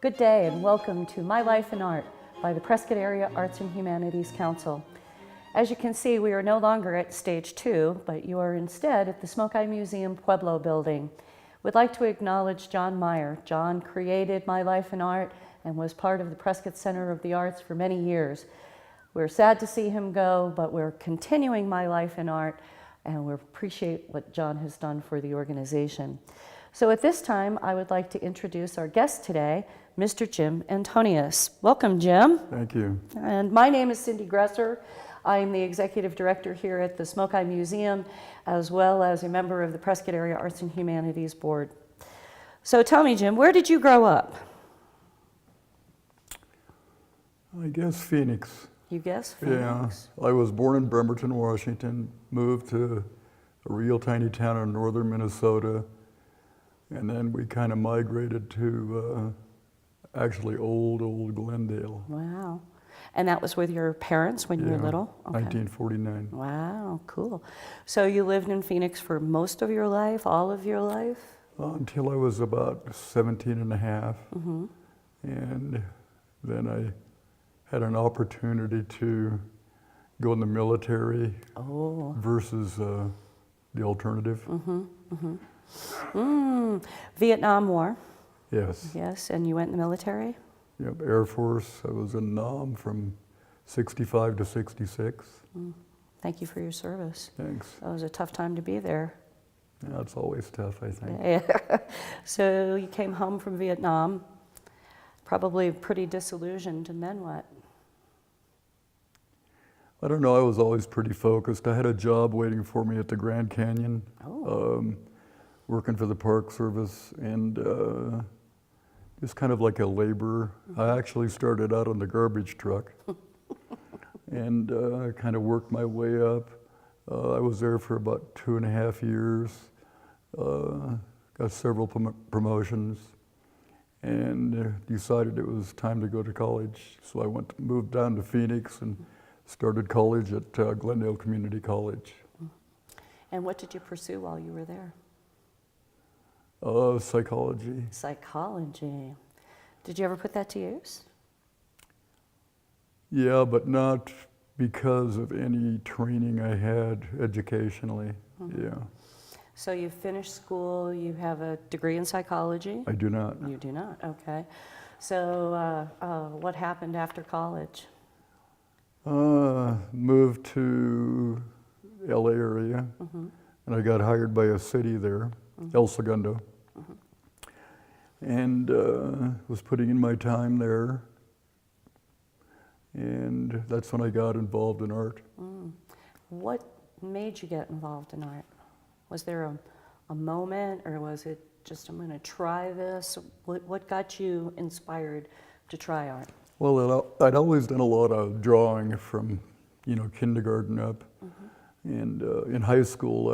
Good day and welcome to My Life in Art by the Prescott Area Arts and Humanities Council. As you can see, we are no longer at Stage 2, but you are instead at the Smoke Eye Museum Pueblo building. We'd like to acknowledge John Meyer. John created My Life in Art and was part of the Prescott Center of the Arts for many years. We're sad to see him go, but we're continuing My Life in Art and we appreciate what John has done for the organization. So at this time, I would like to introduce our guest today, Mr. Jim Antonius. Welcome, Jim. Thank you. And my name is Cindy Gresser. I'm the executive director here at the Smoke Eye Museum, as well as a member of the Prescott Area Arts and Humanities Board. So tell me, Jim, where did you grow up? I guess Phoenix. You guess Phoenix? Yeah. I was born in Bremerton, Washington, moved to a real tiny town in northern Minnesota, and then we kind of migrated to actually old Glendale. Wow. And that was with your parents when you were little? Okay. 1949. Wow, cool. So you lived in Phoenix for most of your life, all of your life? Until I was about 17 and a half. Mm-hmm. And then I had an opportunity to go in the military versus the alternative. Mm-hmm. Mm-hmm. Vietnam War. Yes. Yes, and you went in the military? Yep, Air Force. I was in Nam from 65 to 66. Thank you for your service. Thanks. That was a tough time to be there. Yeah, it's always tough, I think. Yeah. So you came home from Vietnam, probably pretty disillusioned, and then what? I don't know, I was always pretty focused. I had a job waiting for me at the Grand Canyon, working for the Park Service, and just kind of like a laborer. I actually started out on the garbage truck and kind of worked my way up. I was there for about 2.5 years, got several promotions, and decided it was time to go to college. So I moved down to Phoenix and started college at Glendale Community College. And what did you pursue while you were there? Psychology. Psychology. Did you ever put that to use? Yeah, but not because of any training I had educationally. Yeah. So you finished school, you have a degree in psychology? I do not. You do not, okay. So what happened after college? Moved to LA area, and I got hired by a city there, El Segundo, and was putting in my time there, and that's when I got involved in art. What made you get involved in art? Was there a moment, or was it just, I'm going to try this? What got you inspired to try art? Well, I'd always done a lot of drawing from, kindergarten up. And in high school,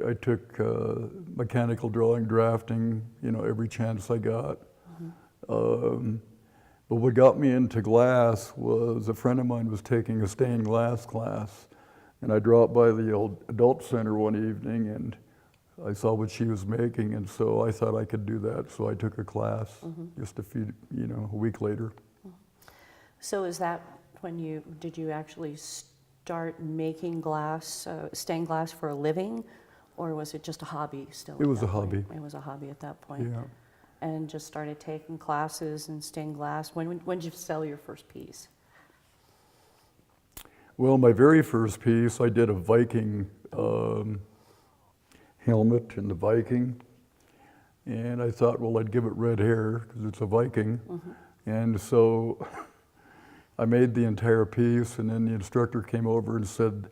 I took mechanical drawing, drafting, every chance I got. But what got me into glass was a friend of mine was taking a stained glass class, and I dropped by the old adult center one evening, and I saw what she was making, and so I thought I could do that. So I took a class just a week later. So is that when did you actually start making glass, stained glass for a living, or was it just a hobby still? It was a hobby. It was a hobby at that point. Yeah. And just started taking classes in stained glass. When did you sell your first piece? Well, my very first piece, I did a Viking helmet in the Viking, and I thought, well, I'd give it red hair because it's a Viking, and so I made the entire piece, and then the instructor came over and said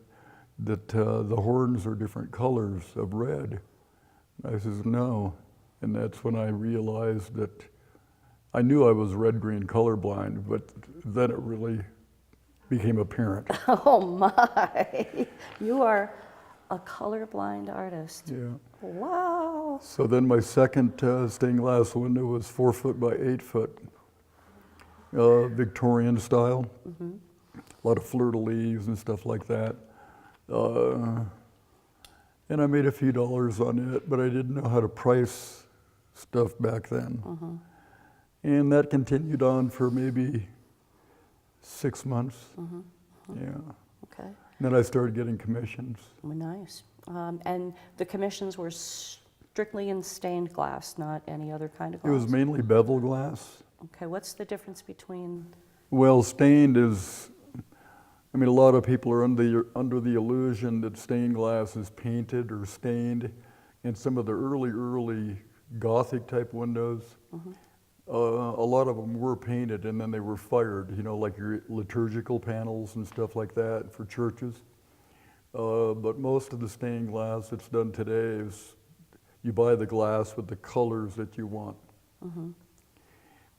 that the horns are different colors of red. I says, no. And that's when I realized that I knew I was red-green colorblind, but then it really became apparent. Oh my, you are a colorblind artist. Yeah. Wow. So then my second stained glass window was 4 foot by 8 foot. Victorian style, a lot of fleur-de-lis and stuff like that. And I made a few dollars on it, but I didn't know how to price stuff back then. And that continued on for maybe 6 months. Yeah. Okay. Then I started getting commissions. Well, nice. And the commissions were strictly in stained glass, not any other kind of It glass? was mainly bevel glass. Okay, what's the difference between... Well, stained is, I mean, a lot of people are under the illusion that stained glass is painted or stained. And some of the early Gothic type windows, a lot of them were painted and then they were fired, you know, like your liturgical panels and stuff like that for churches. But most of the stained glass that's done today is you buy the glass with the colors that you want.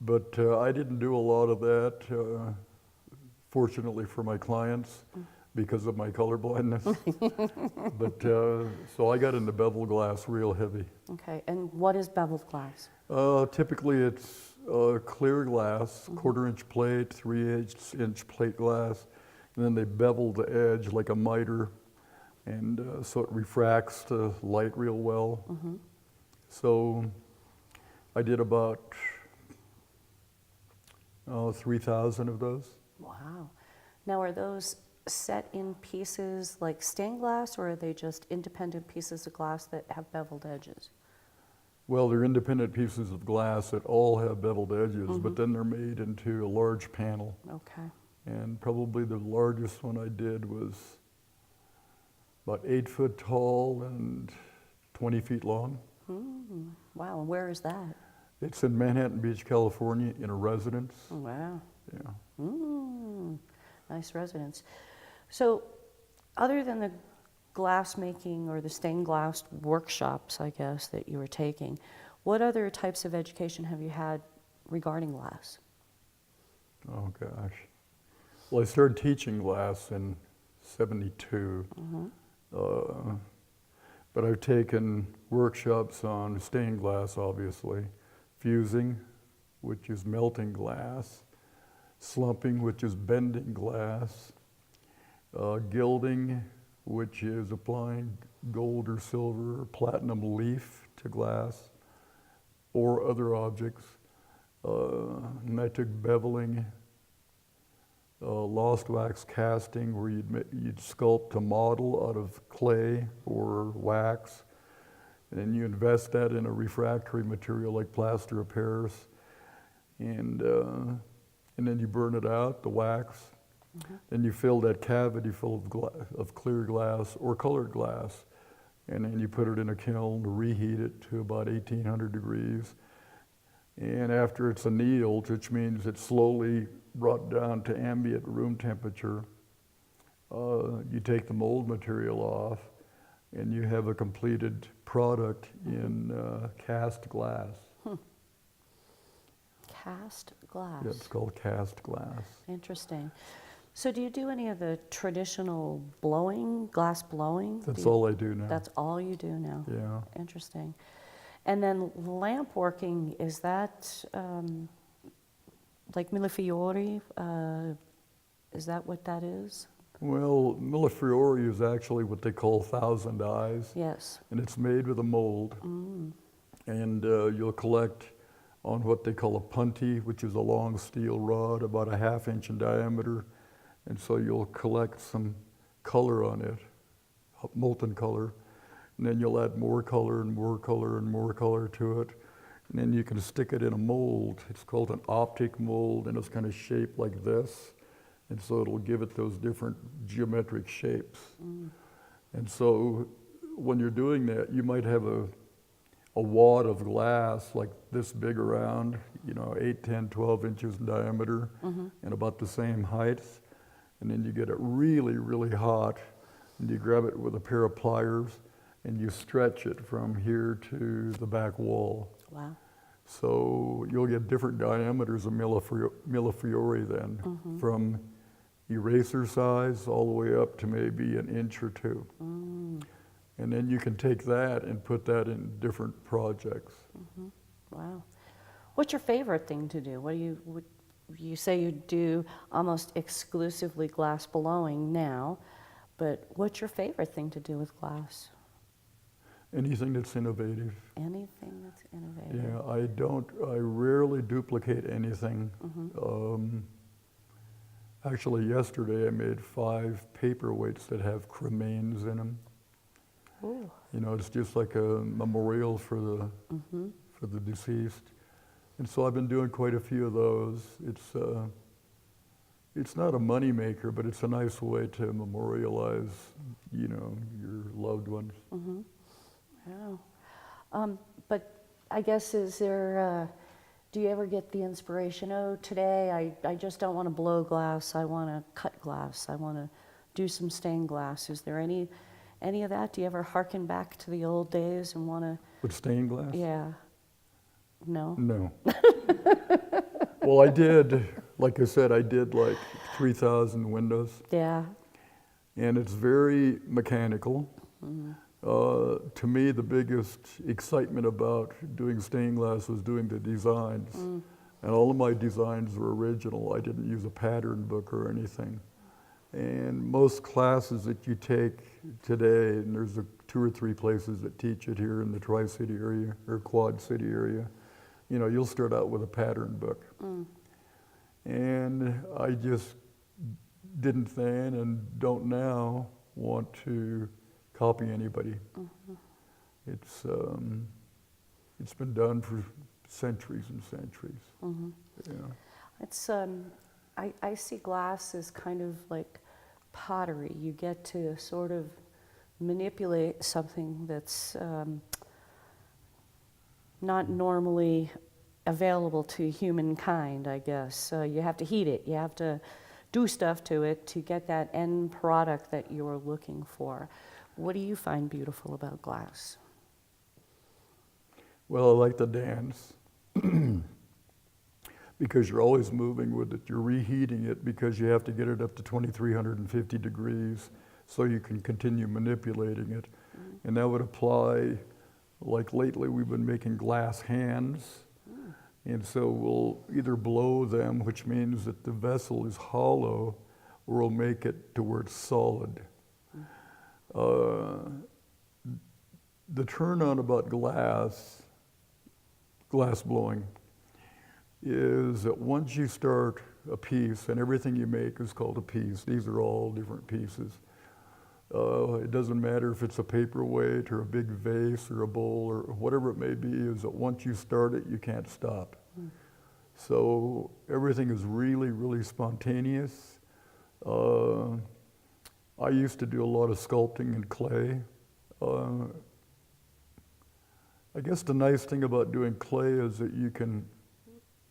But I didn't do a lot of that, fortunately for my clients, because of my color blindness. But so I got into beveled glass real heavy. Okay, and what is beveled glass? Typically it's clear glass, 1/4 inch plate, 3/8 inch plate glass, and then they bevel the edge like a miter, and so it refracts the light real well. So I did about 3,000 of those. Wow. Now, are those set in pieces like stained glass, or are they just independent pieces of glass that have beveled edges? Well, they're independent pieces of glass that all have beveled edges, but then they're made into a large panel. Okay. And probably the largest one I did was about 8 foot tall and 20 feet long. Wow, and where is that? It's in Manhattan Beach, California, in a residence. Oh, wow. Yeah. Nice residence. So, other than the glass making or the stained glass workshops, I guess, that you were taking, what other types of education have you had regarding glass? Oh gosh. Well, I started teaching glass in '72. But I've taken workshops on stained glass, obviously, fusing, which is melting glass, slumping, which is bending glass, gilding, which is applying gold or silver or platinum leaf to glass or other objects. And I took beveling, lost wax casting, where you'd sculpt a model out of clay or wax, and then you invest that in a refractory material like plaster of Paris, and then you burn it out, the wax. Then you fill that cavity full of clear glass or colored glass, and then you put it in a kiln to reheat it to about 1,800 degrees. And after it's annealed, which means it's slowly brought down to ambient room temperature, you take the mold material off, and you have a completed product in cast glass. Cast glass. Yeah, it's called cast glass. Interesting. So do you do any of the traditional blowing, glass blowing? That's all I do now. That's all you do now? Yeah. Interesting. And then lamp working, is that like Millefiori? Is that what that is? Well, Millefiori is actually what they call 1,000 eyes. Yes. And it's made with a mold. And you'll collect on what they call a punty, which is a long steel rod about 1/2 inch in diameter. And so you'll collect some color on it, molten color, and then you'll add more color and more color and more color to it. And then you can stick it in a mold. It's called an optic mold, and it's kind of shaped like this. And so it'll give it those different geometric shapes. And so when you're doing that, you might have a wad of glass like this big around, 8, 10, 12 inches in diameter, and about the same height. And then you get it really, really hot, and you grab it with a pair of pliers, and you stretch it from here to the back wall. Wow. So you'll get different diameters of Millefiori then, from eraser size all the way up to maybe 1 inch or 2. And then you can take that and put that in different projects. Wow. What's your favorite thing to do? You say you do almost exclusively glass blowing now, but what's your favorite thing to do with glass? Anything that's innovative. Anything that's innovative. Yeah, I rarely duplicate anything. Actually, yesterday I made 5 paperweights that have cremains in them. Ooh. You know, it's just like a memorial for the deceased. And so I've been doing quite a few of those. It's not a money maker, but it's a nice way to memorialize, you know, your loved ones. Yeah. But I guess do you ever get the inspiration, oh, today I just don't want to blow glass, I want to cut glass, I want to do some stained glass. Is there any of that? Do you ever hearken back to the old days and want to? With stained glass? Yeah. No? No. Well, I did, like I said, I did like 3,000 windows. Yeah. And it's very mechanical. To me, the biggest excitement about doing stained glass was doing the designs. And all of my designs were original. I didn't use a pattern book or anything. And most classes that you take today, and there's 2 or 3 places that teach it here in the Tri-City area or Quad City area, you know, you'll start out with a pattern book. And I just didn't then and don't now want to copy anybody. It's been done for centuries and centuries. Yeah. It's I see glass as kind of like pottery. You get to sort of manipulate something that's not normally available to humankind, I guess. You have to heat it. You have to do stuff to it to get that end product that you're looking for. What do you find beautiful about glass? Well, I like the dance because you're always moving with it. You're reheating it because you have to get it up to 2,350 degrees so you can continue manipulating it. And that would apply, like lately we've been making glass hands. And so we'll either blow them, which means that the vessel is hollow, or we'll make it to where it's solid. The turn on about glass blowing, is that once you start a piece, and everything you make is called a piece, these are all different pieces. It doesn't matter if it's a paperweight or a big vase or a bowl or whatever it may be, is that once you start it, you can't stop. So everything is really, really spontaneous. I used to do a lot of sculpting in clay. I guess the nice thing about doing clay is that you can,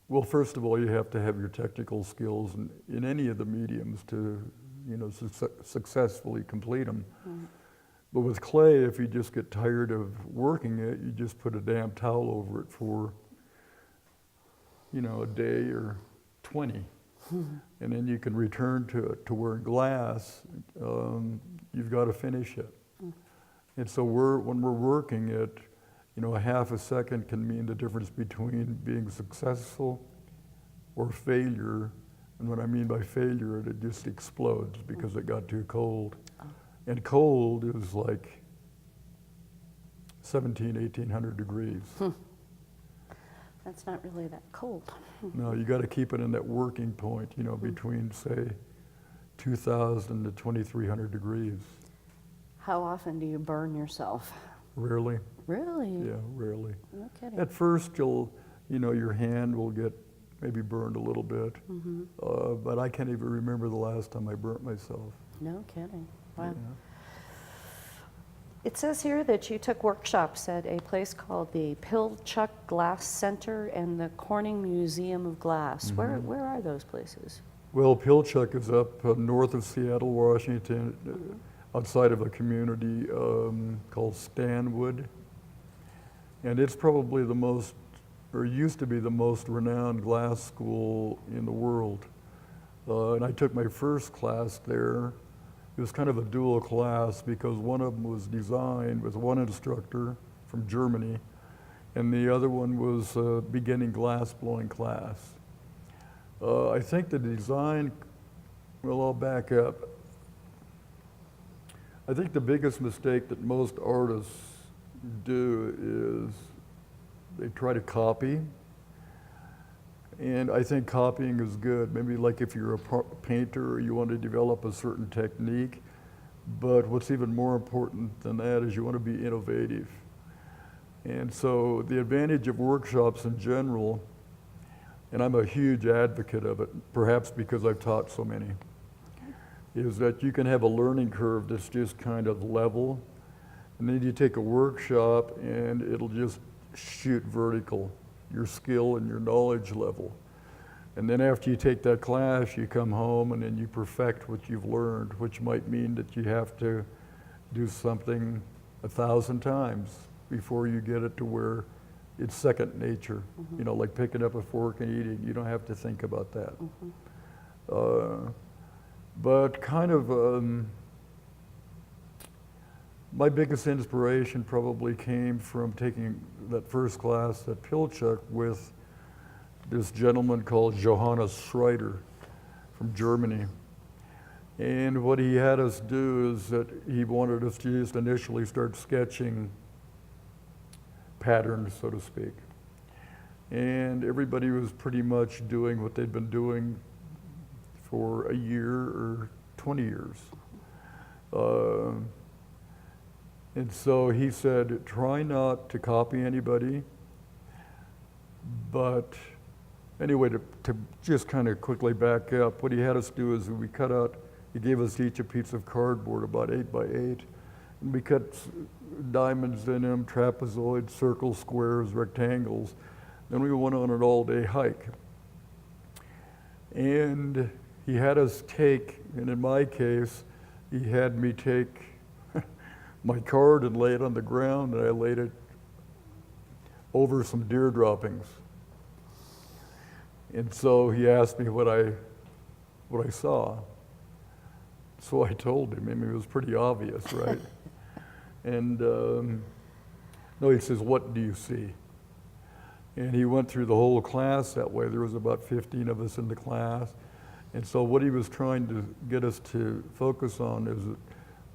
well, first of all, you have to have your technical skills in any of the mediums to, you know, successfully complete them. But with clay, if you just get tired of working it, you just put a damp towel over it for, you know, a day or 20. And then you can return to it. To where glass, you've got to finish it. And so when we're working it, you know, a half a second can mean the difference between being successful or failure. And what I mean by failure, it just explodes because it got too cold. And cold is like 1,800 degrees. That's not really that cold. No, you got to keep it in that working point, you know, between, say, 2,000 to 2,300 degrees. How often do you burn yourself? Rarely. Really? Yeah, rarely. No kidding. At first, you know, your hand will get maybe burned a little bit, but I can't even remember the last time I burnt myself. No kidding. Wow. Yeah. It says here that you took workshops at a place called the Pilchuck Glass Center and the Corning Museum of Glass. Where are those places? Well, Pilchuck is up north of Seattle, Washington, outside of a community called Stanwood. And it's probably the most, or used to be the most renowned glass school in the world. And I took my first class there. It was kind of a dual class because one of them was designed with one instructor from Germany, and the other one was a beginning glass blowing class. I think the design, well, I'll back up. I think the biggest mistake that most artists do is they try to copy. And I think copying is good. Maybe like if you're a painter or you want to develop a certain technique. But what's even more important than that is you want to be innovative. And so the advantage of workshops in general, and I'm a huge advocate of it, perhaps because I've taught so many, is that you can have a learning curve that's just kind of level, and then you take a workshop and it'll just shoot vertical, your skill and your knowledge level. And then after you take that class, you come home and then you perfect what you've learned, which might mean that you have to do something 1,000 times before you get it to where it's second nature. You know, like picking up a fork and eating, you don't have to think about that. But kind of, my biggest inspiration probably came from taking that first class at Pilchuck with this gentleman called Johannes Schreider from Germany. And what he had us do is that he wanted us to just initially start sketching patterns, so to speak. And everybody was pretty much doing what they'd been doing for a year or 20 years. And so he said, try not to copy anybody, but anyway, to just kind of quickly back up, what he had us do is we cut out, he gave us each a piece of cardboard about 8 by 8, and we cut diamonds in them, trapezoids, circles, squares, rectangles. Then we went on an all-day hike. And he had us take, and in my case, he had me take my card and lay it on the ground, and I laid it over some deer droppings. And so he asked me what I saw. So I told him. I mean, it was pretty obvious, right? And no, he says, what do you see? And he went through the whole class that way. There was about 15 of us in the class. And so what he was trying to get us to focus on is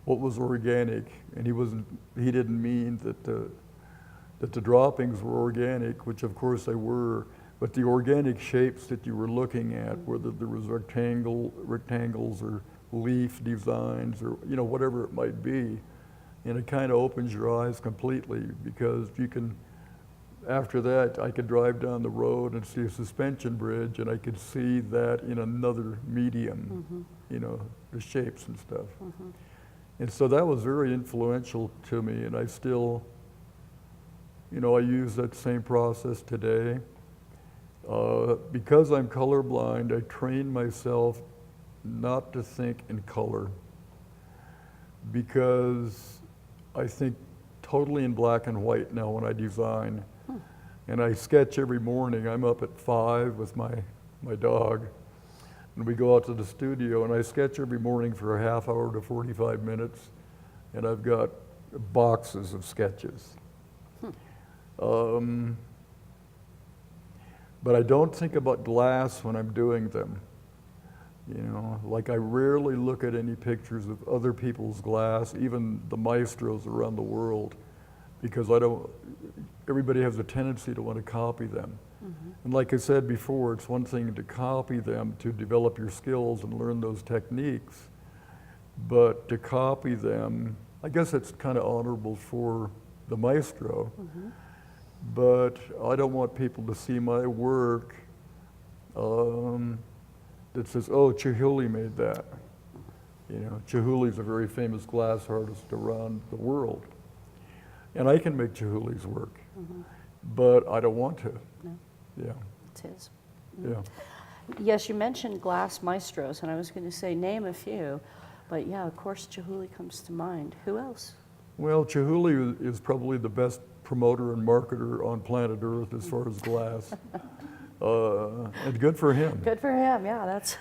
what was organic. And he didn't mean that the droppings were organic, which of course they were, but the organic shapes that you were looking at, whether there was rectangles or leaf designs or, you know, whatever it might be. And it kind of opens your eyes completely, because you can, after that, I could drive down the road and see a suspension bridge, and I could see that in another medium, you know, the shapes and stuff. And so that was very influential to me, and I still, you know, I use that same process today. Because I'm colorblind, I train myself not to think in color, because I think totally in black and white now when I design. And I sketch every morning. I'm up at 5 with my dog, and we go out to the studio, and I sketch every morning for a half hour to 45 minutes, and I've got boxes of sketches. But I don't think about glass when I'm doing them. You know, like I rarely look at any pictures of other people's glass, even the maestros around the world, because everybody has a tendency to want to copy them. And like I said before, it's one thing to copy them to develop your skills and learn those techniques, but to copy them, I guess it's kind of honorable for the maestro, but I don't want people to see my work that says, oh, Chihuly made that. You know, Chihuly's a very famous glass artist around the world. And I can make Chihuly's work, but I don't want to. No. Yeah. It's his. Yeah. Yes, you mentioned glass maestros, and I was going to say name a few, but yeah, of course, Chihuly comes to mind. Who else? Well, Chihuly is probably the best promoter and marketer on planet Earth as far as glass. And good for him. Good for him, yeah, that's...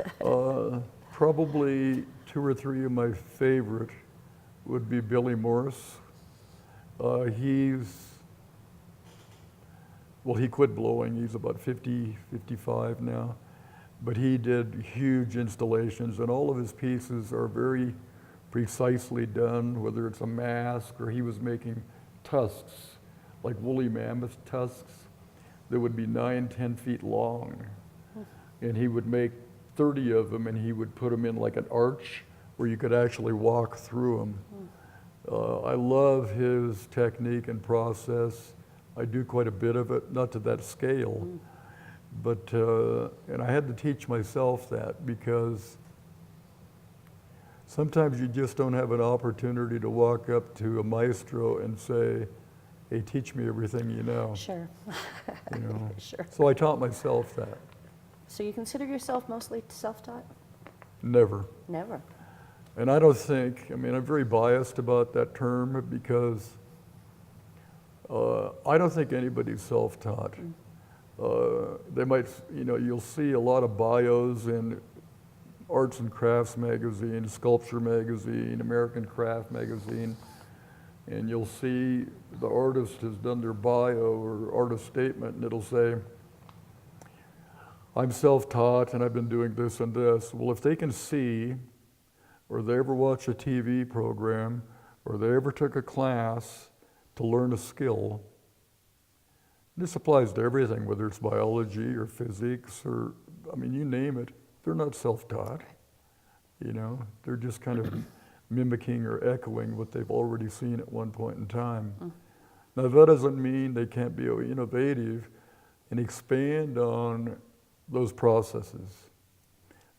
Probably 2 or 3 of my favorite would be Billy Morris. He quit blowing. He's about 50, 55 now. But he did huge installations, and all of his pieces are very precisely done, whether it's a mask or he was making tusks, like woolly mammoth tusks, that would be 9, 10 feet long. And he would make 30 of them, and he would put them in like an arch where you could actually walk through them. I love his technique and process. I do quite a bit of it, not to that scale, but, and I had to teach myself that, because sometimes you just don't have an opportunity to walk up to a maestro and say, hey, teach me everything you know. Sure. You know? Sure. So I taught myself that. So you consider yourself mostly self-taught? Never. Never. And I don't think, I mean, I'm very biased about that term, because I don't think anybody's self-taught. They might, you know, you'll see a lot of bios in Arts and Crafts magazine, Sculpture magazine, American Craft magazine, and you'll see the artist has done their bio or artist statement, and it'll say, I'm self-taught and I've been doing this and this. Well, if they can see, or they ever watch a TV program, or they ever took a class to learn a skill, this applies to everything, whether it's biology or physics or, I mean, you name it, they're not self-taught. You know, they're just kind of mimicking or echoing what they've already seen at one point in time. Now, that doesn't mean they can't be innovative and expand on those processes.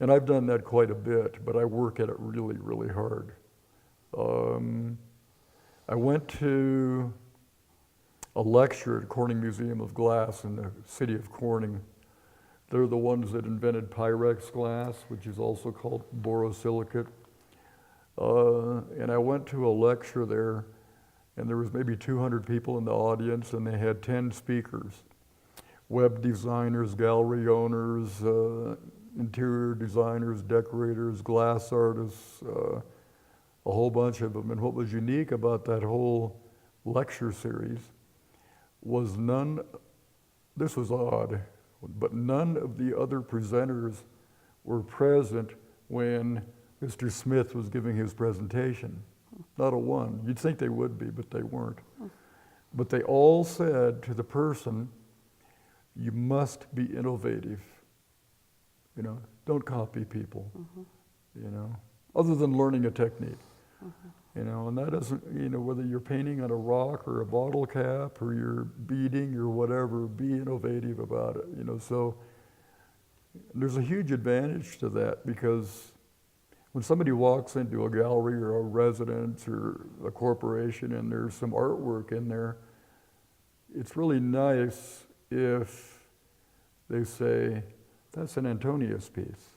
And I've done that quite a bit, but I work at it really, really hard. I went to a lecture at Corning Museum of Glass in the city of Corning. They're the ones that invented Pyrex glass, which is also called borosilicate. And I went to a lecture there, and there was maybe 200 people in the audience, and they had 10 speakers. Web designers, gallery owners, interior designers, decorators, glass artists, a whole bunch of them. And what was unique about that whole lecture series was this was odd, but none of the other presenters were present when Mr. Smith was giving his presentation. Not a one. You'd think they would be, but they weren't. But they all said to the person, you must be innovative. You know, don't copy people, you know, other than learning a technique. You know, and that doesn't, you know, whether you're painting on a rock or a bottle cap or you're beading or whatever, be innovative about it, you know. So there's a huge advantage to that, because when somebody walks into a gallery or a residence or a corporation and there's some artwork in there, it's really nice if they say, that's an Antonius piece.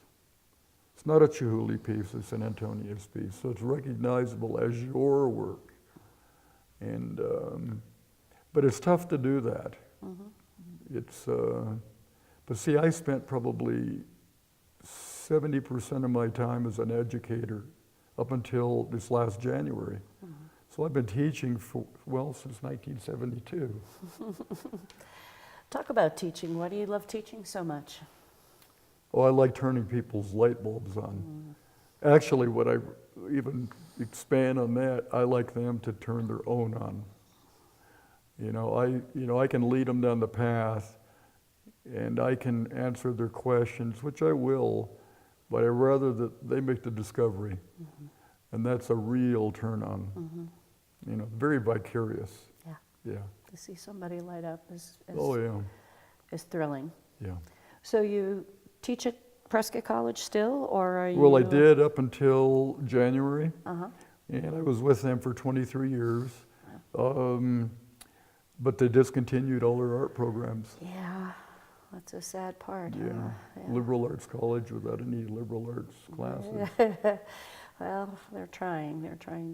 It's not a Chihuly piece, it's an Antonius piece. So it's recognizable as your work. And, but it's tough to do that. It's, but see, I spent probably 70% of my time as an educator up until this last January. So I've been teaching for, well, since 1972. Talk about teaching. Why do you love teaching so much? Oh, I like turning people's light bulbs on. Actually, what I even expand on that, I like them to turn their own on. You know, I can lead them down the path, and I can answer their questions, which I will, but I'd rather that they make the discovery. And that's a real turn on. You know, very vicarious. Yeah. Yeah. To see somebody light up is Oh, yeah. is thrilling. Yeah. So you teach at Prescott College still, or are you? Well, I did up until January, and I was with them for 23 years. But they discontinued all their art programs. Yeah, that's a sad part. Yeah, Huh? liberal arts college without any liberal arts classes. Well, they're trying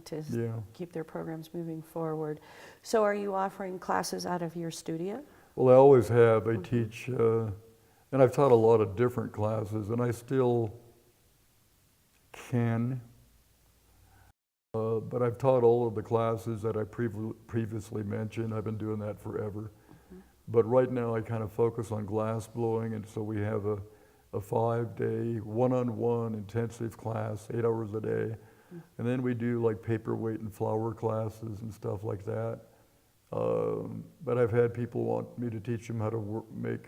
to Yeah. keep their programs moving forward. So are you offering classes out of your studio? Well, I always have. I teach, and I've taught a lot of different classes, and I still can. But I've taught all of the classes that I previously mentioned. I've been doing that forever. But right now I kind of focus on glass blowing, and so we have a 5-day, one-on-one intensive class, 8 hours a day. And then we do like paperweight and flower classes and stuff like that. But I've had people want me to teach them how to make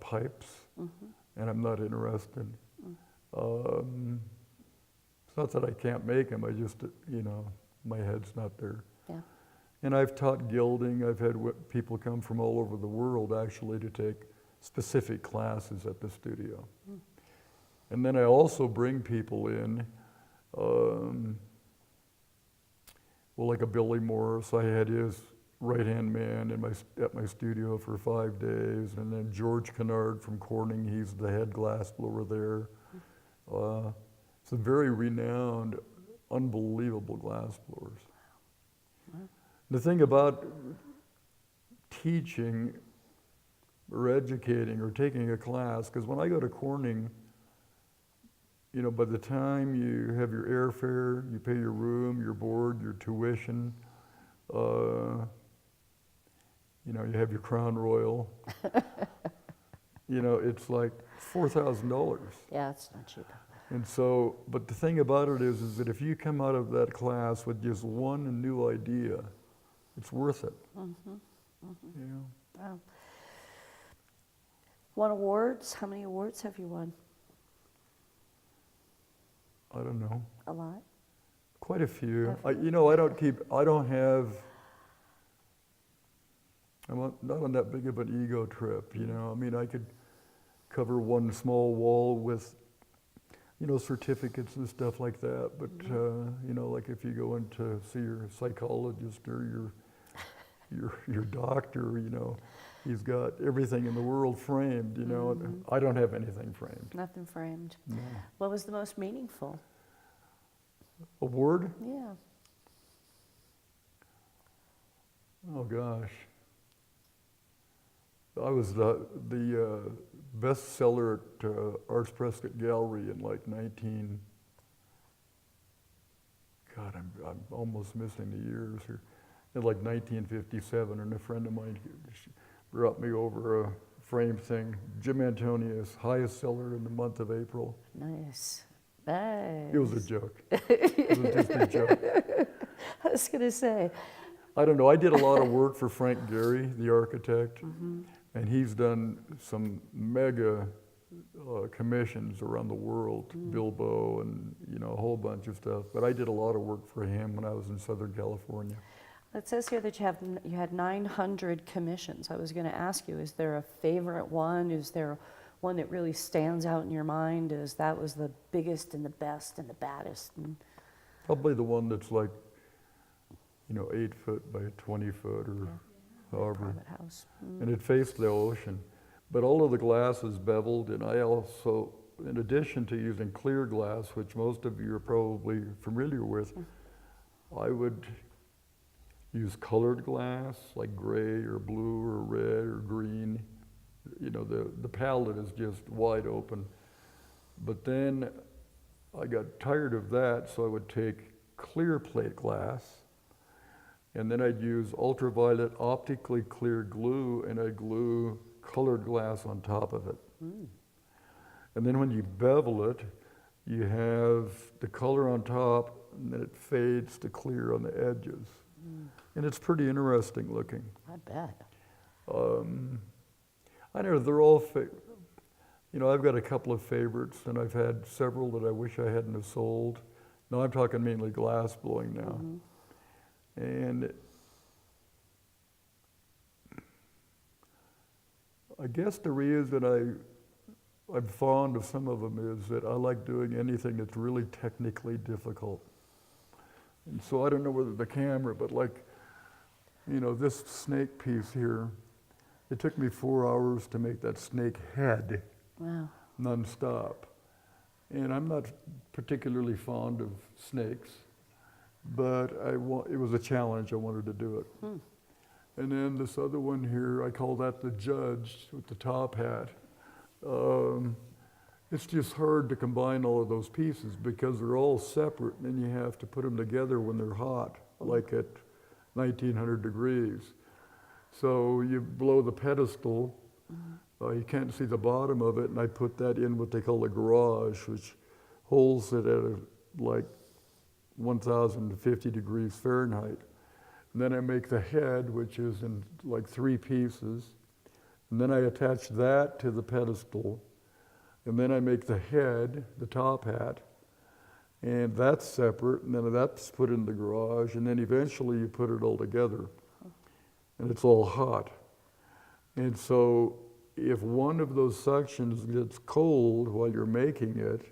pipes, and I'm not interested. It's not that I can't make them, I just, my head's not there. Yeah. And I've taught gilding. I've had people come from all over the world actually to take specific classes at the studio. And then I also bring people in, like a Billy Morris. I had his right-hand man at my studio for 5 days, and then George Kennard from Corning, he's the head glassblower there. It's a very renowned, unbelievable glassblowers. The thing about teaching or educating or taking a class, because when I go to Corning, by the time you have your airfare, you pay your room, your board, your tuition, you have your Crown Royal, it's like $4,000. Yeah, it's not cheap. And so, but the thing about it is that if you come out of that class with just one new idea, it's worth it. Wow. Won awards? How many awards have you won? I don't know. A lot? Quite a few. I'm not on that big of an ego trip, I could cover one small wall with, certificates and stuff like that, but, like if you go in to see your psychologist or your doctor, he's got everything in the world framed, and I don't have anything framed. Nothing framed. No. What was the most meaningful? Award? Yeah. Oh gosh. I was the bestseller at Arts Prescott Gallery in like I'm almost missing the years here. In like 1957, and a friend of mine brought me over a frame thing. Jim Antonius, highest seller in the month of April. Nice. Nice. It was a joke. It was just a joke. I was going to say. I don't know. I did a lot of work for Frank Gehry, the architect, and he's done some mega commissions around the world, Bilbo and a whole bunch of stuff. But I did a lot of work for him when I was in Southern California. It says here that you had 900 commissions. I was going to ask you, is there a favorite one? Is there one that really stands out in your mind as that was the biggest and the best and the baddest? Probably the one that's like, 8 foot by 20 foot or however. Private house. And it faced the ocean. But all of the glass is beveled, and I also, in addition to using clear glass, which most of you are probably familiar with, I would use colored glass, like gray or blue or red or green. The palette is just wide open. But then I got tired of that, so I would take clear plate glass, and then I'd use ultraviolet optically clear glue, and I'd glue colored glass on top of it. And then when you bevel it, you have the color on top, and then it fades to clear on the edges. And it's pretty interesting looking. I bet. I know they're all, I've got a couple of favorites, and I've had several that I wish I hadn't have sold. No, I'm talking mainly glass blowing now. And I guess the reason I'm fond of some of them is that I like doing anything that's really technically difficult. And so I don't know whether the camera, but like, this snake piece here, it took me 4 hours to make that snake head. Wow. Nonstop. And I'm not particularly fond of snakes, but it was a challenge. I wanted to do it. And then this other one here, I call that the judge with the top hat. It's just hard to combine all of those pieces because they're all separate, and then you have to put them together when they're hot, like at 1900 degrees. So you blow the pedestal, you can't see the bottom of it, and I put that in what they call a garage, which holds it at like 1050 degrees Fahrenheit. And And then I make the head, which is in like 3 pieces. And then I attach that to the pedestal. And then I make the head, the top hat, and that's separate, and then that's put in the garage, and then eventually you put it all together. And it's all hot. And so if one of those sections gets cold while you're making it,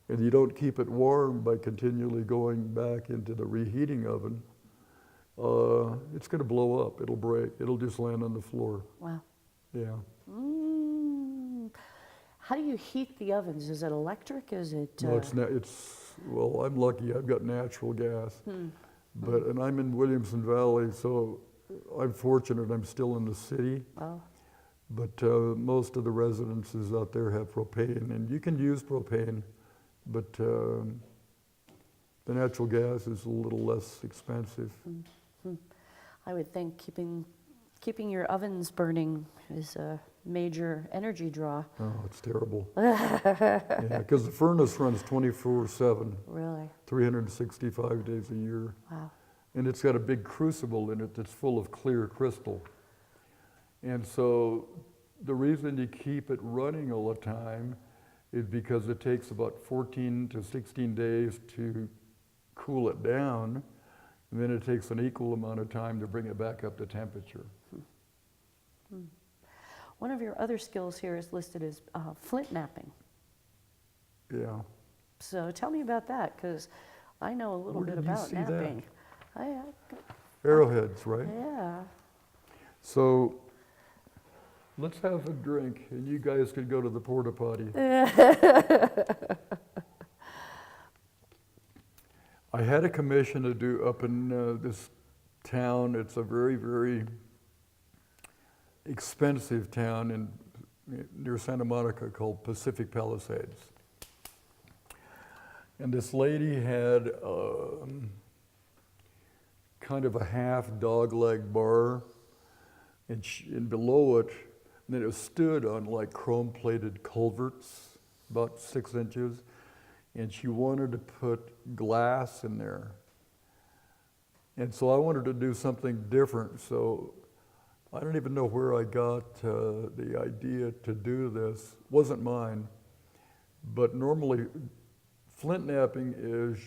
and you don't keep it warm by continually going back into the reheating oven, it's going to blow up. It'll break. It'll just land on the floor. Wow. Yeah. How do you heat the ovens? Is it electric? Is it? No, well, I'm lucky. I've got natural gas. And I'm in Williamson Valley, so I'm fortunate I'm still in the city. Oh. But most of the residences out there have propane, and you can use propane, but the natural gas is a little less expensive. I would think keeping your ovens burning is a major energy draw. Oh, it's terrible. Yeah, because the furnace runs 24/7. Really? 365 days a year. Wow. And it's got a big crucible in it that's full of clear crystal. And so the reason you keep it running all the time is because it takes about 14 to 16 days to cool it down, and then it takes an equal amount of time to bring it back up to temperature. One of your other skills here is listed as flint knapping. Yeah. So tell me about that, because I know a little Where bit did you about see knapping. Arrowheads, right? Yeah. So let's have a drink, and you guys can go to the porta potty. I had a commission to do up in this town. It's a very, very expensive town near Santa Monica called Pacific Palisades. And this lady had kind of a half dog-leg bar, and below it, and then it stood on like chrome-plated culverts, about 6 inches, and she wanted to put glass in there. And so I wanted to do something different, so I don't even know where I got the idea to do this. It wasn't mine, but normally flint knapping is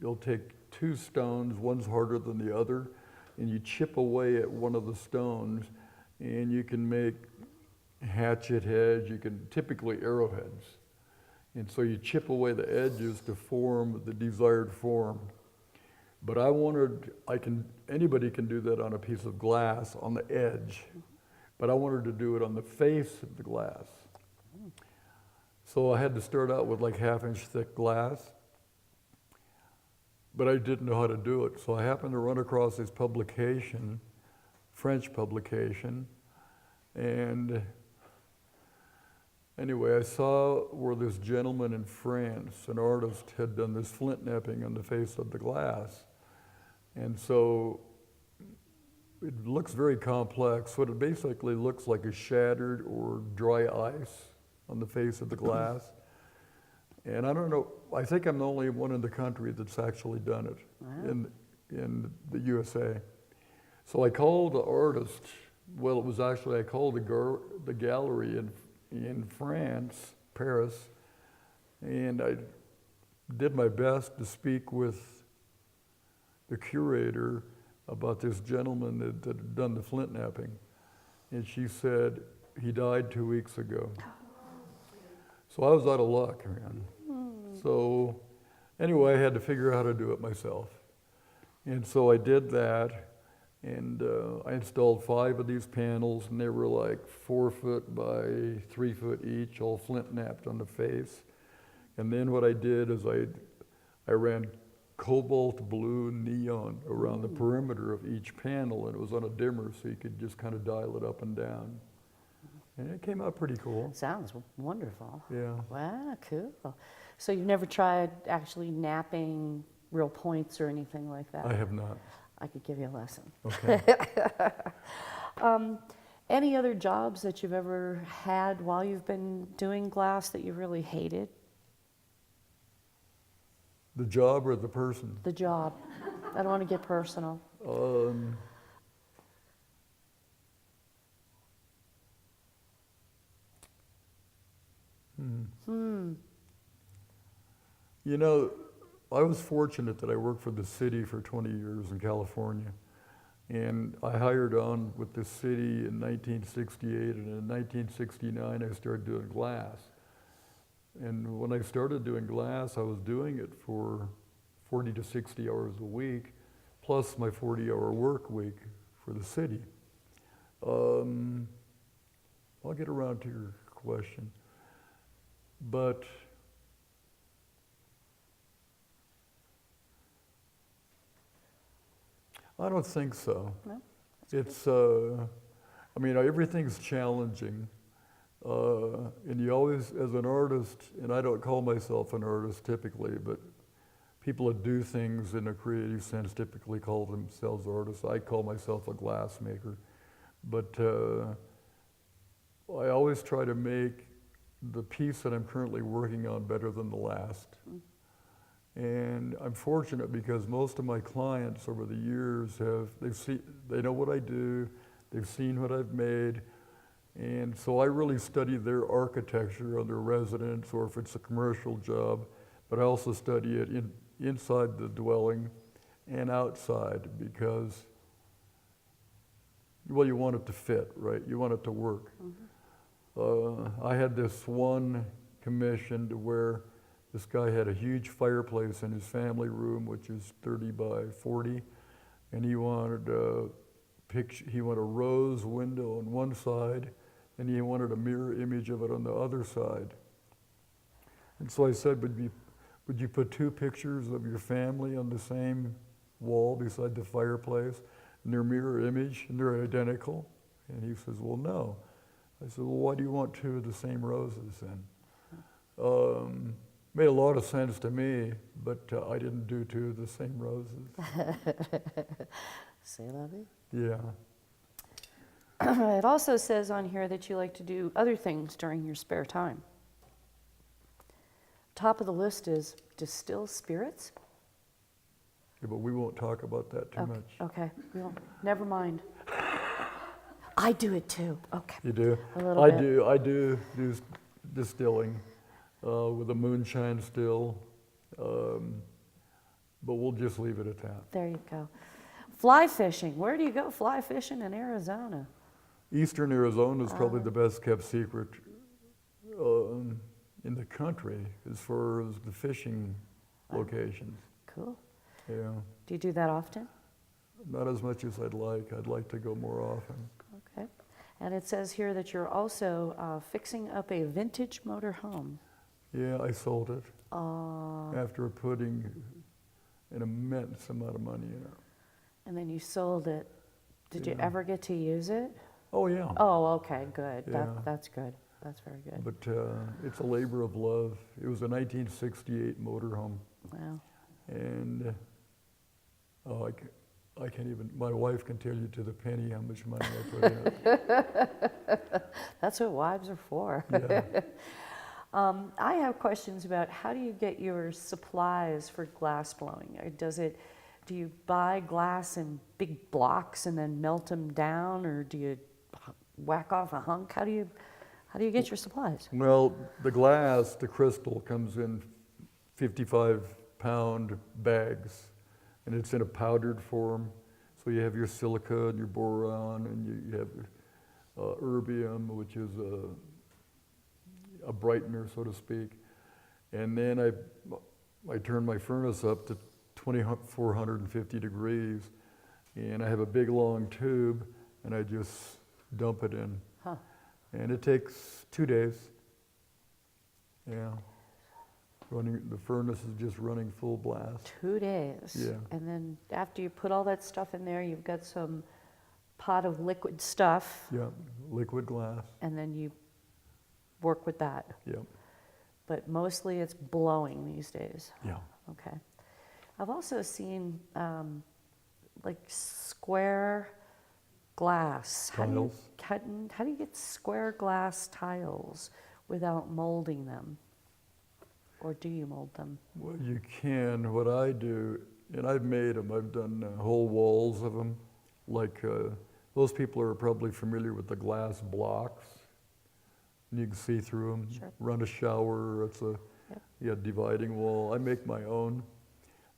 you'll take 2 stones, one's harder than the other, and you chip away at one of the stones, and you can make hatchet heads, you can typically arrowheads. And so you chip away the edges to form the desired form. But anybody can do that on a piece of glass on the edge, but I wanted to do it on the face of the glass. So I had to start out with like 1/2-inch thick glass, but I didn't know how to do it. So I happened to run across this publication, French publication, and anyway, I saw where this gentleman in France, an artist, had done this flint knapping on the face of the glass. And so it looks very complex. What it basically looks like is shattered or dry ice on the face of the glass. And I don't know, I think I'm the only one in the country that's actually done it. Wow. in the USA. So I called the artist, well, it was actually, I called the gallery in France, Paris, and I did my best to speak with the curator about this gentleman that had done the flint knapping. And she said, he died 2 weeks ago. So I was out of luck, man. So anyway, I had to figure out how to do it myself. And so I did that, and I installed 5 of these panels, and they were like 4 foot by 3 foot each, all flint knapped on the face. And then what I did is I ran cobalt blue neon around the perimeter of each panel, and it was on a dimmer, so you could just kind of dial it up and down. And it came out pretty cool. Sounds wonderful. Yeah. Wow, cool. So you've never tried actually knapping real points or anything like that? I have not. I could give you a lesson. Okay. Any other jobs that you've ever had while you've been doing glass that you really hated? The job or the person? The job. I don't want to get personal. Um, You know, I was fortunate that I worked for the city for 20 years in California. And I hired on with the city in 1968, and in 1969 I started doing glass. And when I started doing glass, I was doing it for 40 to 60 hours a week, plus my 40-hour work week for the city. I'll get around to your question. But I don't think so. No? It's, I mean, everything's challenging. And you always, as an artist, and I don't call myself an artist typically, but people that do things in a creative sense typically call themselves artists. I call myself a glass maker. But I always try to make the piece that I'm currently working on better than the last. And I'm fortunate because most of my clients over the years they know what I do, they've seen what I've made, and so I really study their architecture on their residence or if it's a commercial job, but I also study it inside the dwelling and outside because, well, you want it to fit, right? You want it to work. I had this one commissioned where this guy had a huge fireplace in his family room, which is 30 by 40, and he wanted a rose window on one side, and he wanted a mirror image of it on the other side. And so I said, would you put two pictures of your family on the same wall beside the fireplace, and their mirror image, and they're identical? And he says, well, no. I said, well, why do you want two of the same roses then? Made a lot of sense to me, but I didn't do two of the same roses. C'est la vie. Yeah. It also says on here that you like to do other things during your spare time. Top of the list is distill spirits. Yeah, but we won't talk about that too much. Okay, we won't. Never mind. I do it too. Okay. You do? A little bit. I do distilling with a moonshine still, but we'll just leave it at that. There you go. Fly fishing. Where do you go fly fishing in Arizona? Eastern Arizona is probably the best kept secret in the country as far as the fishing locations. Cool. Yeah. Do you do that often? Not as much as I'd like. I'd like to go more often. Okay. And it says here that you're also fixing up a vintage motor home. Yeah, I sold it after putting an immense amount of money in it. And then you sold it. Did you Yeah. ever get to use it? Oh, yeah. Oh, okay, good. Yeah. That's good. That's very good. But it's a labor of love. It was a 1968 motorhome. Wow. And I can't even, my wife can tell you to the penny how much money I put in it. That's what wives are for. Yeah. I have questions about how do you get your supplies for glass blowing? Do you buy glass in big blocks and then melt them down, or do you whack off a hunk? How do you get your supplies? Well, the glass, the crystal, comes in 55-pound bags, and it's in a powdered form. So you have your silica and your boron, and you have erbium, which is a brightener, so to speak. And then I turn my furnace up to 2,450 degrees, and I have a big long tube, and I just dump it in. Huh. And it takes 2 days. Yeah. The furnace is just running full blast. 2 days. Yeah. And then after you put all that stuff in there, you've got some pot of liquid stuff, Yeah, liquid glass. and then you work with that. Yeah. But mostly it's blowing these days. Yeah. Okay. I've also seen like square glass. Tiles. How do you get square glass tiles without molding them? Or do you mold them? Well, you can. What I do And I've made them. I've done whole walls of them. Like those people are probably familiar with the glass blocks. And you can see through them. Sure. Run a shower. It's a Yep. dividing wall. I make my own,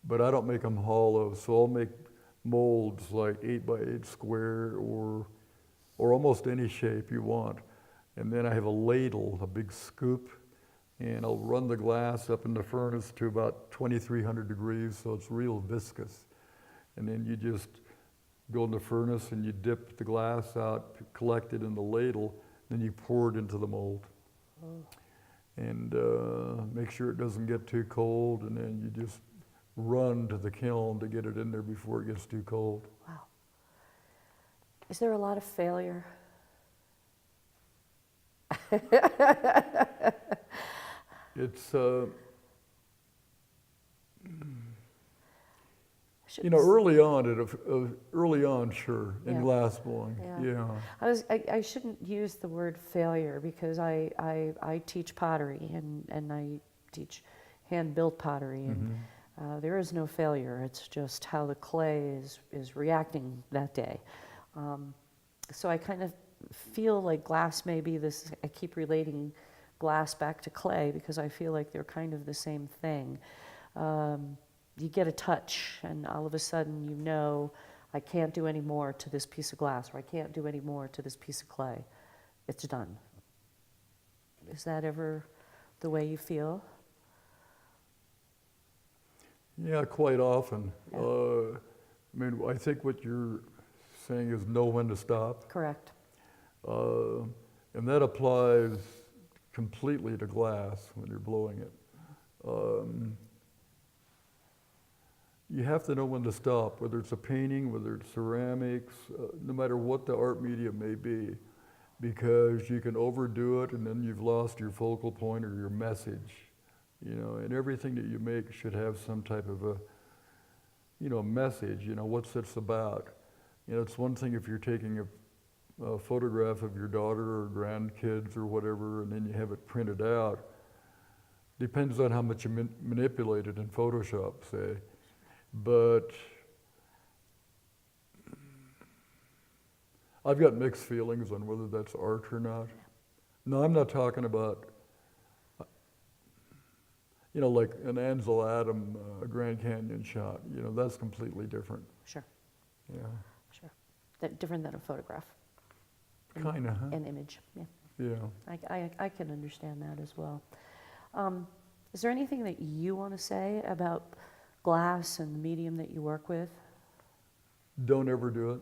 but I don't make them hollow. So I'll make molds like 8 by 8 square or almost any shape you want. And then I have a ladle, a big scoop, and I'll run the glass up in the furnace to about 2,300 degrees, so it's real viscous. And then you just go in the furnace and you dip the glass out, collect it in the ladle, then you pour it into the mold. Oh. And make sure it doesn't get too cold, and then you just run to the kiln to get it in there before it gets too cold. Wow. Is there a lot of failure? It's, you know, early on, sure, in Yeah. glassblowing, Yeah. yeah. I shouldn't use the word failure because I teach pottery and I teach hand-built pottery, and there is no failure. It's just how the clay is reacting that day. So I kind of feel like glass may be this, I keep relating glass back to clay because I feel like they're kind of the same thing. You get a touch and all of a sudden you know, I can't do any more to this piece of glass, or I can't do any more to this piece of clay. It's done. Is that ever the way you feel? Yeah, quite often. Yeah. I mean, I think what you're saying is know when to stop. Correct. And that applies completely to glass when you're blowing it. You have to know when to stop, whether it's a painting, whether it's ceramics, no matter what the art medium may be, because you can overdo it and then you've lost your focal point or your message. You know, and everything that you make should have some type of a, you know, message, you know, what's this about? You know, it's one thing if you're taking a photograph of your daughter or grandkids or whatever, and then you have it printed out. Depends on how much you manipulate it in Photoshop, say. But I've got mixed feelings on whether that's art or not. No, I'm not talking about, you know, like an Ansel Adams Grand Canyon shot. You know, that's completely different. Sure. Yeah. Sure. Different than a photograph. Kind of, huh? An image, yeah. Yeah. I can understand that as well. Is there anything that you want to say about glass and the medium that you work with? Don't ever do it.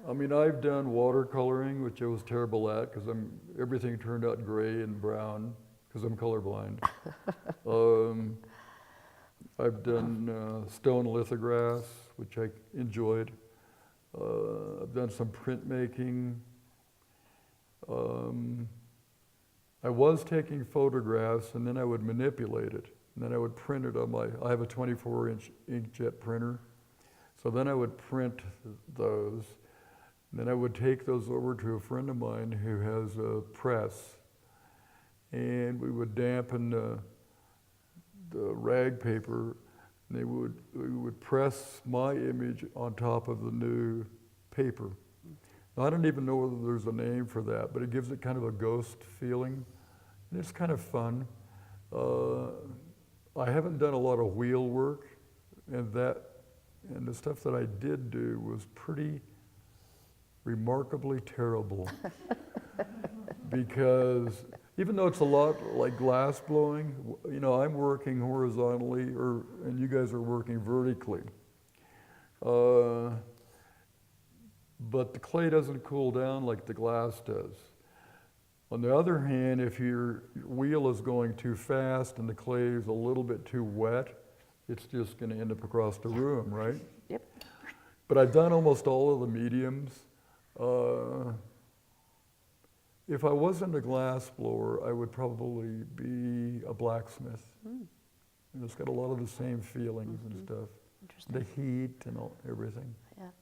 I mean, I've done watercoloring, which I was terrible at because everything turned out gray and brown because I'm colorblind. I've done stone lithographs, which I enjoyed. I've done some printmaking. I was taking photographs and then I would manipulate it. And then I would print it on I have a 24-inch inkjet printer. So then I would print those. And then I would take those over to a friend of mine who has a press. And we would dampen the rag paper. And we would press my image on top of the new paper. Now, I don't even know whether there's a name for that, but it gives it kind of a ghost feeling. And it's kind of fun. I haven't done a lot of wheel work, and the stuff that I did do was pretty remarkably terrible. Because even though it's a lot like glass blowing, you know, I'm working horizontally, and you guys are working vertically. But the clay doesn't cool down like the glass does. On the other hand, if your wheel is going too fast and the clay is a little bit too wet, it's just going to end up across the room, right? Yep. But I've done almost all of the mediums. If I wasn't a glass blower, I would probably be a blacksmith. And it's got a lot of the same feelings and stuff. Interesting. The heat and everything. Yeah.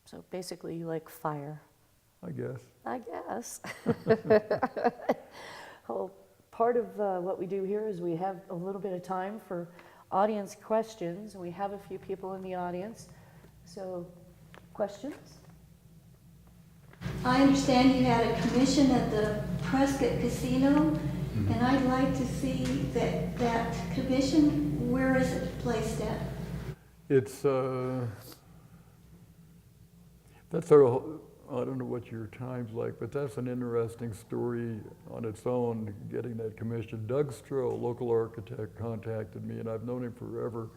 So basically you like fire. I guess. I guess. Well, part of what we do here is we have a little bit of time for audience questions, and we have a few people in the audience. So, questions? I understand you had a commission at the Prescott Casino, and I'd like to see that commission. Where is it placed at? It's, that's our, I don't know what your time's like, but that's an interesting story on its own, getting that commission. Doug Stroh, a local architect, contacted me, and I've known him forever.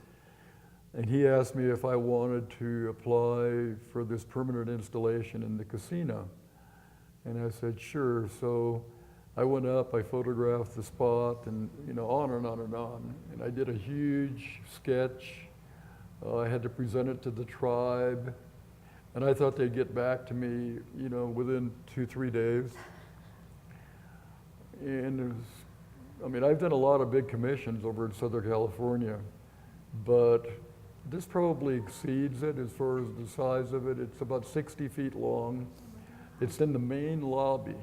And he asked me if I wanted to apply for this permanent installation in the casino. And I said, sure. So I went up, I photographed the spot, and on and on and on. And I did a huge sketch. I had to present it to the tribe. And I thought they'd get back to me, within 2-3 days. And it was, I've done a lot of big commissions over in Southern California, but this probably exceeds it as far as the size of it. It's about 60 feet long. It's in the main lobby.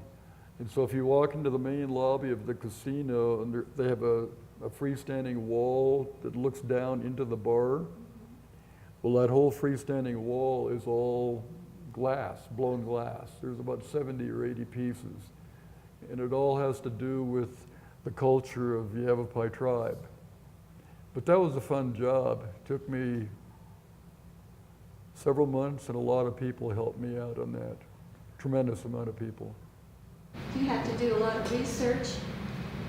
And so if you walk into the main lobby of the casino, and they have a freestanding wall that looks down into the bar. Well, that whole freestanding wall is all glass, blown glass. There's about 70 or 80 pieces. And it all has to do with the culture of the Yavapai tribe. But that was a fun job. It took me several months, and a lot of people helped me out on that. Tremendous amount of people. Do you have to do a lot of research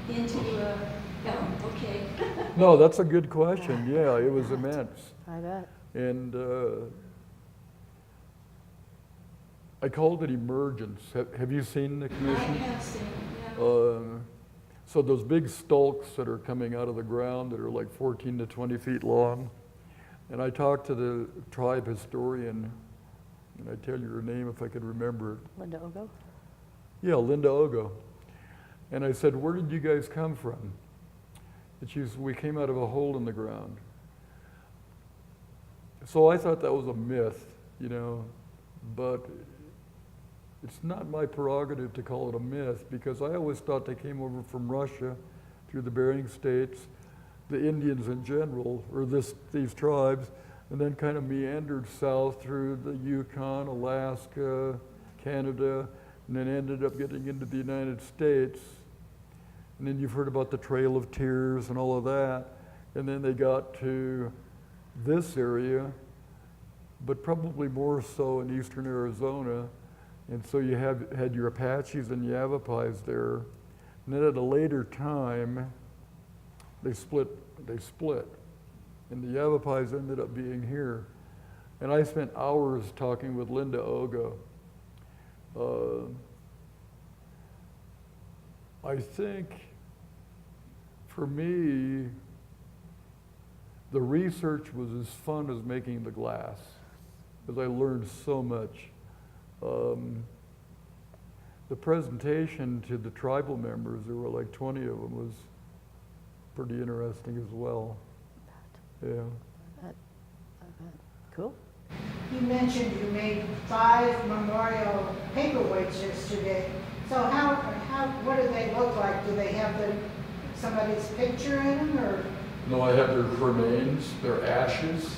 into, okay. No, that's a good question. Yeah, it was immense. I bet. And I called it emergence. Have you seen the I commission? have seen it, yeah. So those big stalks that are coming out of the ground that are like 14 to 20 feet long. And I talked to the tribe historian, and I'd tell you her name if I could remember it. Linda Ogo? Yeah, Linda Ogo. And I said, where did you guys come from? And she said, we came out of a hole in the ground. So I thought that was a myth, but it's not my prerogative to call it a myth, because I always thought they came over from Russia through the Bering States, the Indians in general, or these tribes, and then kind of meandered south through the Yukon, Alaska, Canada, and then ended up getting into the United States. And then you've heard about the Trail of Tears and all of that. And then they got to this area, but probably more so in eastern Arizona. And so you had your Apaches and Yavapais there. And then at a later time, they split. And the Yavapais ended up being here. And I spent hours talking with Linda Ogo. I think for me, the research was as fun as making the glass, because I learned so much. The presentation to the tribal members, there were like 20 of them, was pretty interesting as well. Yeah. Cool. You mentioned you made 5 memorial paperweights yesterday. So what do they look like? Do they have somebody's picture in them, or? No, I have their remains, their ashes.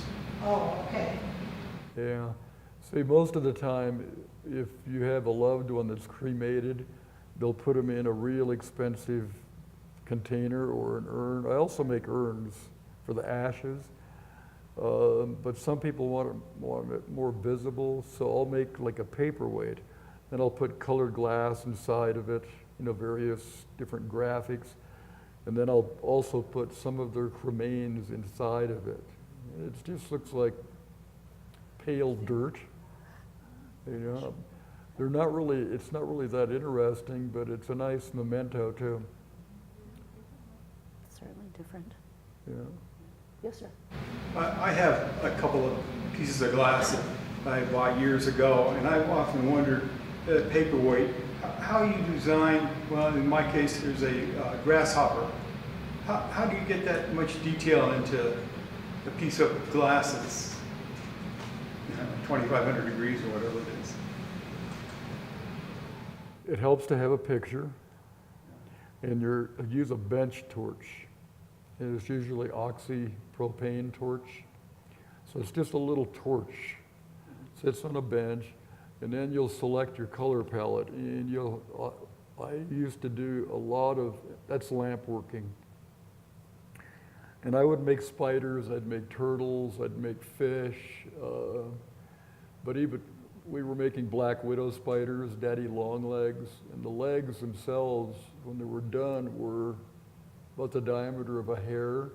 Oh, okay. Yeah. See, most of the time, if you have a loved one that's cremated, they'll put them in a real expensive container or an urn. I also make urns for the ashes. But some people want it more visible, so I'll make like a paperweight. Then I'll put colored glass inside of it, various different graphics. And then I'll also put some of their remains inside of it. It just looks like pale dirt. It's not really that interesting, but it's a nice memento too. Certainly different. Yeah. Yes, sir. I have a couple of pieces of glass that I bought years ago, and I've often wondered, paperweight, how you design, well, in my case, there's a grasshopper. How do you get that much detail into a piece of glass that's 2,500 degrees or whatever it is? It helps to have a picture. and you use a bench torch. And it's usually oxy-propane torch. So it's just a little torch, sits on a bench, and then you'll select your color palette. And I used to do a lot of, that's lampworking. And I would make spiders, I'd make turtles, I'd make fish, but even we were making black widow spiders, daddy longlegs, and the legs themselves, when they were done, were about the diameter of a hair.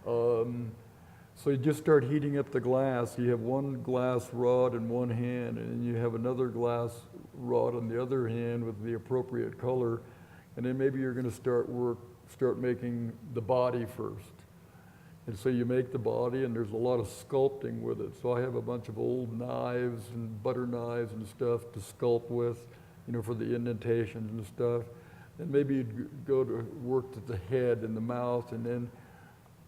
So you just start heating up the glass. You have one glass rod in one hand, and you have another glass rod on the other hand with the appropriate color, and then maybe you're going to start making the body first. And so you make the body, and there's a lot of sculpting with it. So I have a bunch of old knives and butter knives and stuff to sculpt with, you know, for the indentations and stuff. And maybe you'd go to work at the head and the mouth, and then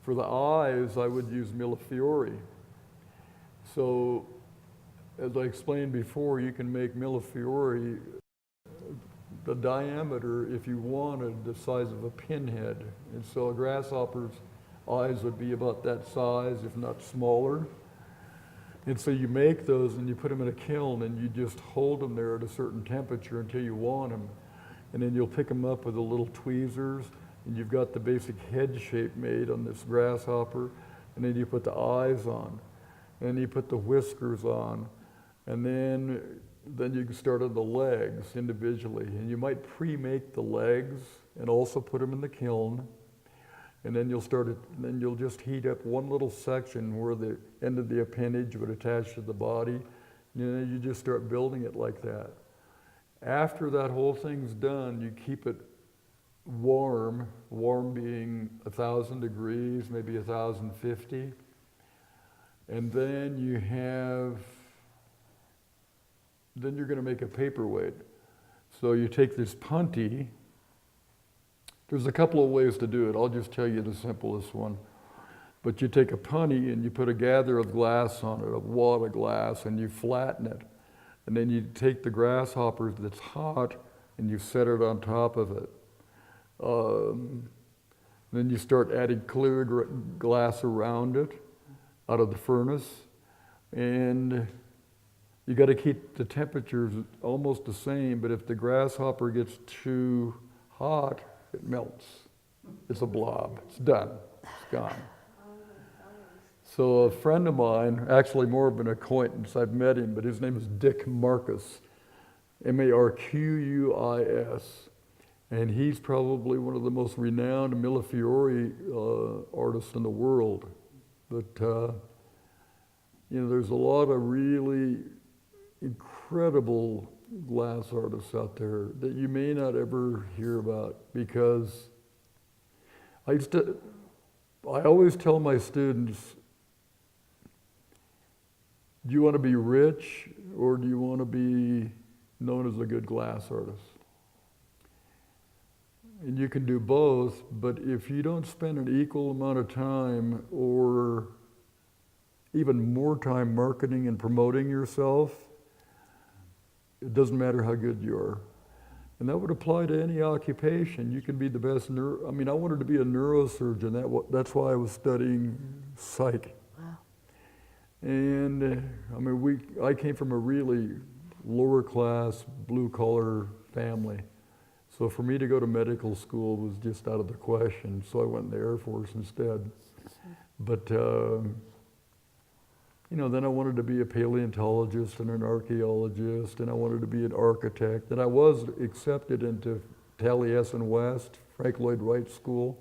for the eyes, I would use Millefiori. So, as I explained before, you can make Millefiori the diameter, if you wanted, the size of a pinhead. And so a grasshopper's eyes would be about that size, if not smaller. And so you make those and you put them in a kiln and you just hold them there at a certain temperature until you want them. And then you'll pick them up with the little tweezers, and you've got the basic head shape made on this grasshopper, and then you put the eyes on, and you put the whiskers on, and then you can start on the legs individually. And you might pre-make the legs and also put them in the kiln, and then you'll just heat up one little section where the end of the appendage would attach to the body, and then you just start building it like that. After that whole thing's done, you keep it warm being 1,000 degrees, maybe 1,050. And then you're going to make a paperweight. So you take this punty. There's a couple of ways to do it. I'll just tell you the simplest one. But you take a punty and you put a gather of glass on it, a wad of glass, and you flatten it. And then you take the grasshopper that's hot and you set it on top of it. Then you start adding clear glass around it out of the furnace. And you got to keep the temperatures almost the same, but if the grasshopper gets too hot, it melts. It's a blob. It's done. It's gone. So a friend of mine, actually more of an acquaintance, I've met him, but his name is Dick Marcus, Marquis, and he's probably one of the most renowned Millefiori artists in the world. But you know, there's a lot of really incredible glass artists out there that you may not ever hear about, because I always tell my students, do you want to be rich or do you want to be known as a good glass artist? And you can do both, but if you don't spend an equal amount of time or even more time marketing and promoting yourself, it doesn't matter how good you are. And that would apply to any occupation. You can be the best I wanted to be a neurosurgeon. That's why I was studying psych. Wow. And I came from a really lower class, blue collar family. So for me to go to medical school was just out of the question. So I went in the Air Force instead. But then I wanted to be a paleontologist and an archaeologist, and I wanted to be an architect. And I was accepted into Taliesin West, Frank Lloyd Wright School.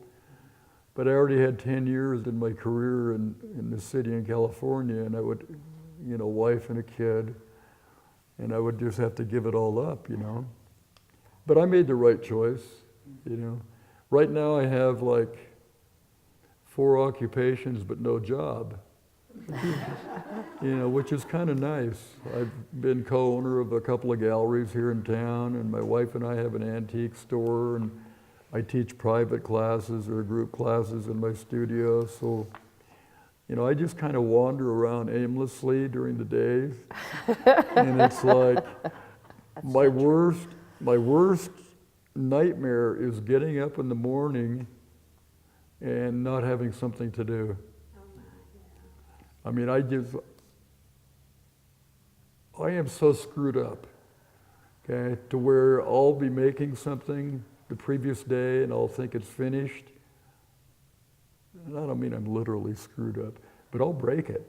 But I already had 10 years in my career in the city in California, and I would, wife and a kid, and I would just have to give it all up, But I made the right choice, Right now I have like 4 occupations but no job. Which is kind of nice. I've been co-owner of a couple of galleries here in town, and my wife and I have an antique store, and I teach private classes or group classes in my studio. So, I just kind of wander around aimlessly during the day, and it's like my worst nightmare is getting up in the morning and not having something to do. I mean, I am so screwed up, okay, to where I'll be making something the previous day and I'll think it's finished. And I don't mean I'm literally screwed up, but I'll break it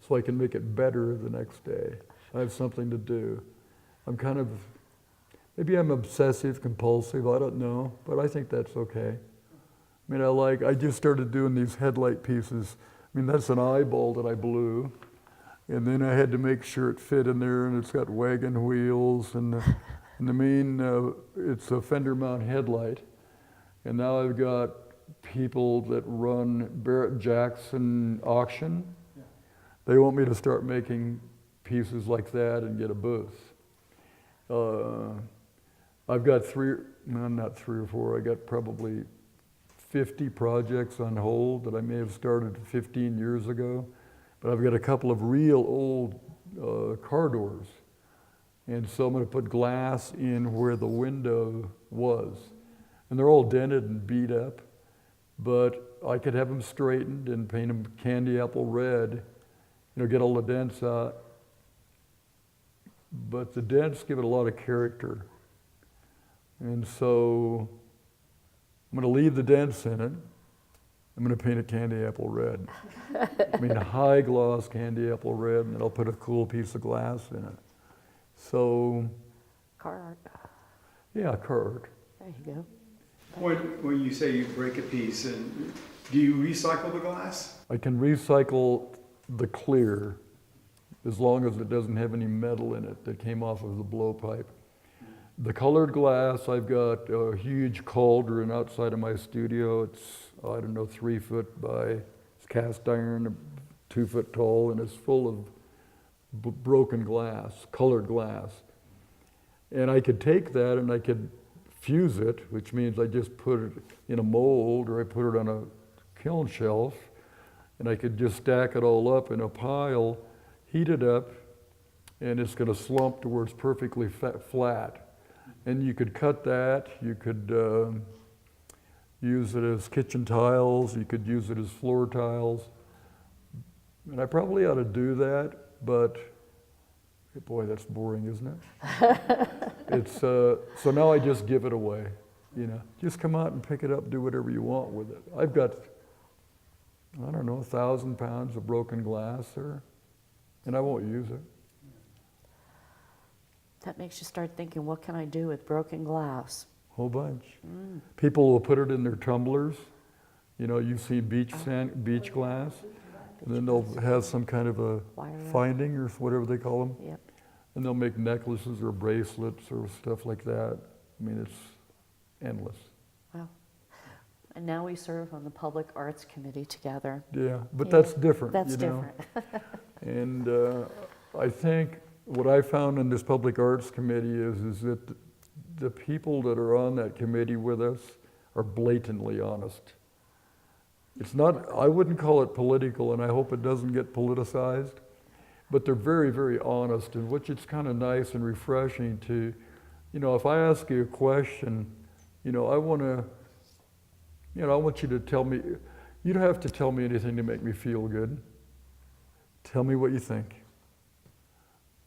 so I can make it better the next day. I have something to do. I'm kind of, maybe I'm obsessive, compulsive, I don't know, but I think that's okay. I mean, I just started doing these headlight pieces. I mean, that's an eyeball that I blew. And then I had to make sure it fit in there, and it's got wagon wheels, and the main, it's a fender mount headlight. And now I've got people that run Barrett-Jackson auction. Yeah. They want me to start making pieces like that and get a booth. I've got not three or four, I got probably 50 projects on hold that I may have started 15 years ago. But I've got a couple of real old car doors. And so I'm going to put glass in where the window was. And they're all dented and beat up, but I could have them straightened and paint them candy apple red, get all the dents out. But the dents give it a lot of character. And so I'm going to leave the dents in it. I'm going to paint it candy apple red. I mean, high gloss candy apple red, and then I'll put a cool piece of glass in it. So. Car art. Yeah, car art. There you go. When you say you break a piece, and do you recycle the glass? I can recycle the clear as long as it doesn't have any metal in it that came off of the blowpipe. The colored glass, I've got a huge cauldron outside of my studio. It's, 3 foot by, it's cast iron, 2 foot tall, and it's full of broken glass, colored glass. And I could take that and I could fuse it, which means I just put it in a mold or I put it on a kiln shelf, and I could just stack it all up in a pile, heat it up, and it's going to slump to where it's perfectly flat. And you could cut that, you could use it as kitchen tiles, you could use it as floor tiles. And I probably ought to do that, but boy, that's boring, isn't it? It's, so now I just give it away, Just come out and pick it up, do whatever you want with it. I've got, 1,000 pounds of broken glass there, and I won't use it. That makes you start thinking, what can I do with broken glass? Whole bunch. People will put it in their tumblers. You see beach glass, and then they'll have some kind of a finding or whatever they call them. Yep. And they'll make necklaces or bracelets or stuff like that. I mean, it's endless. Wow. And now we serve on the Public Arts Committee together. Yeah, but that's different. That's different. And I think what I found in this Public Arts Committee is that the people that are on that committee with us are blatantly honest. It's not, I wouldn't call it political, and I hope it doesn't get politicized, but they're very, very honest, and which it's kind of nice and refreshing to, if I ask you a question, I want you to tell me, you don't have to tell me anything to make me feel good. Tell me what you think.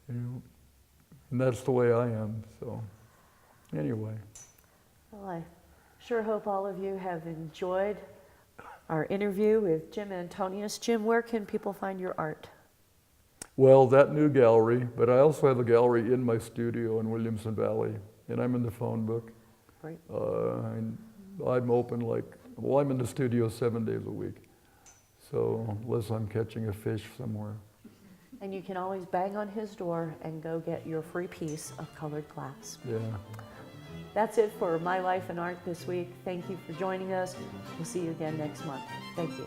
And that's the way I am, so anyway. Well, I sure hope all of you have enjoyed our interview with Jim Antonius. Jim, where can people find your art? Well, that new gallery, but I also have a gallery in my studio in Williamson Valley, and I'm in the phone book. Great. And I'm open I'm in the studio 7 days a week, so unless I'm catching a fish somewhere. And you can always bang on his door and go get your free piece of colored glass. Yeah. That's it for My Life in Art this week. Thank you for joining us. We'll see you again next month. Thank you.